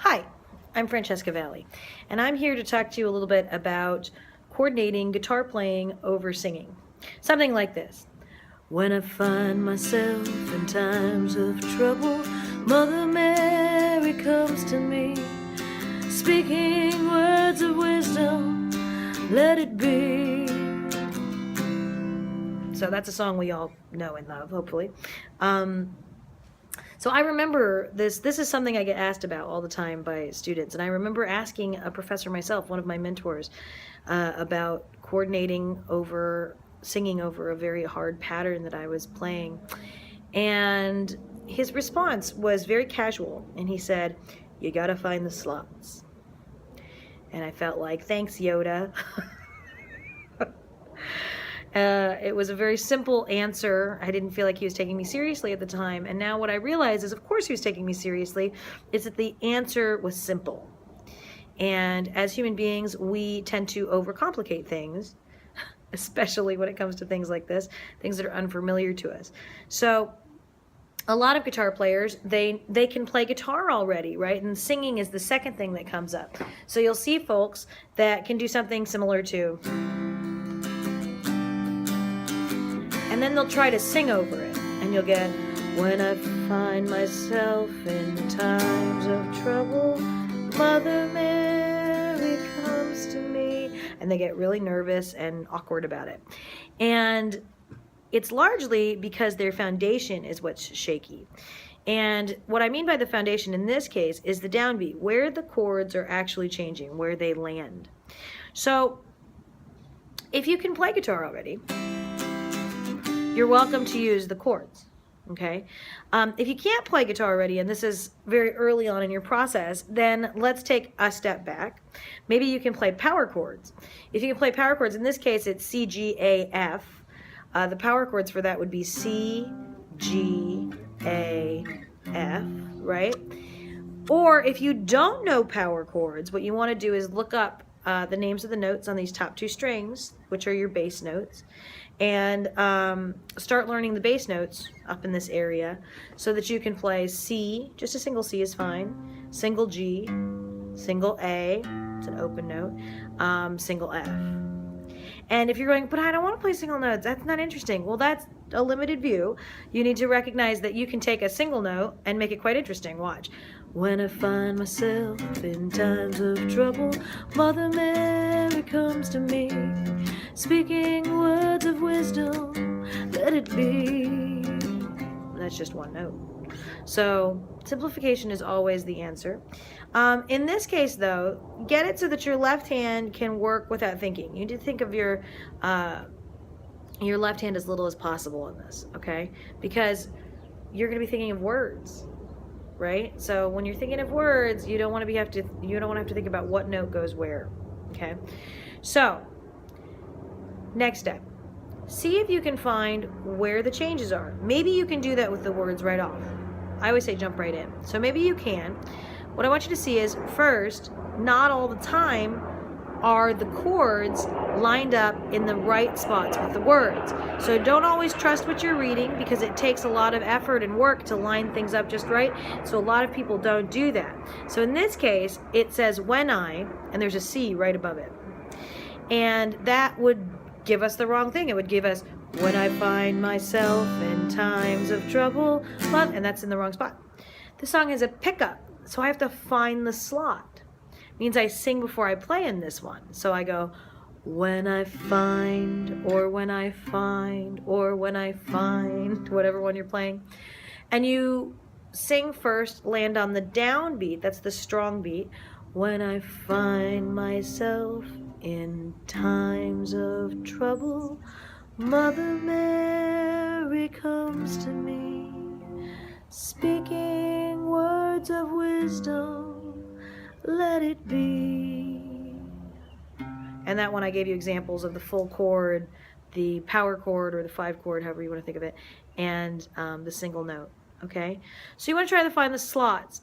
Hi, I'm Francesca Valle, and I'm here to talk to you a little bit about coordinating guitar playing over singing. Something like this. When I find myself in times of trouble, Mother Mary comes to me, speaking words of wisdom, let it be. So that's a song we all know and love, hopefully. So I remember this is something I get asked about all the time by students, and I remember asking a professor myself, one of my mentors, about coordinating over singing over a very hard pattern that I was playing. And his response was very casual, and he said, "You gotta find the slots." And I felt like, thanks, Yoda. It was a very simple answer. I didn't feel like he was taking me seriously at the time. And now what I realize is, of course he was taking me seriously, is that the answer was simple. And as human beings, we tend to overcomplicate things, especially when it comes to things like this, things that are unfamiliar to us. So a lot of guitar players, they can play guitar already, right? And singing is the second thing that comes up. So you'll see folks that can do something similar to, and then they'll try to sing over it, and you'll get, when I find myself in times of trouble, Mother Mary comes to me, and they get really nervous and awkward about it. And it's largely because their foundation is what's shaky. And what I mean by the foundation in this case is the downbeat, where the chords are actually changing, where they land. So if you can play guitar already, you're welcome to use the chords, okay? If you can't play guitar already, and this is very early on in your process, then let's take a step back. Maybe you can play power chords. If you can play power chords, in this case it's C, G, A, F. The power chords for that would be C, G, A, F, right? Or if you don't know power chords, what you want to do is look up the names of the notes on these top two strings, which are your bass notes, and start learning the bass notes up in this area so that you can play C, just a single C is fine, single G, single A, it's an open note, single F. And if you're going, but I don't want to play single notes, that's not interesting. Well, that's a limited view. You need to recognize that you can take a single note and make it quite interesting. Watch. When I find myself in times of trouble, Mother Mary comes to me, speaking words of wisdom, let it be. That's just one note. So simplification is always the answer. In this case, though, get it so that your left hand can work without thinking. You need to think of your left hand as little as possible in this, okay? Because you're going to be thinking of words, right? So when you're thinking of words, you don't want to have to think about what note goes where, okay? So next step. See if you can find where the changes are. Maybe you can do that with the words right off. I always say jump right in. So maybe you can. What I want you to see is, first, not all the time are the chords lined up in the right spots with the words. So don't always trust what you're reading, because it takes a lot of effort and work to line things up just right. So a lot of people don't do that. So in this case, it says when I, and there's a C right above it. And that would give us the wrong thing. It would give us, when I find myself in times of trouble, and that's in the wrong spot. The song has a pickup, so I have to find the slot. It means I sing before I play in this one. So I go, when I find, or when I find, or when I find, whatever one you're playing. And you sing first, land on the downbeat, that's the strong beat. When I find myself in times of trouble, Mother Mary comes to me, speaking words of wisdom, let it be. And that one I gave you examples of the full chord, the power chord, or the 5 chord, however you want to think of it, and the single note, okay? So you want to try to find the slots.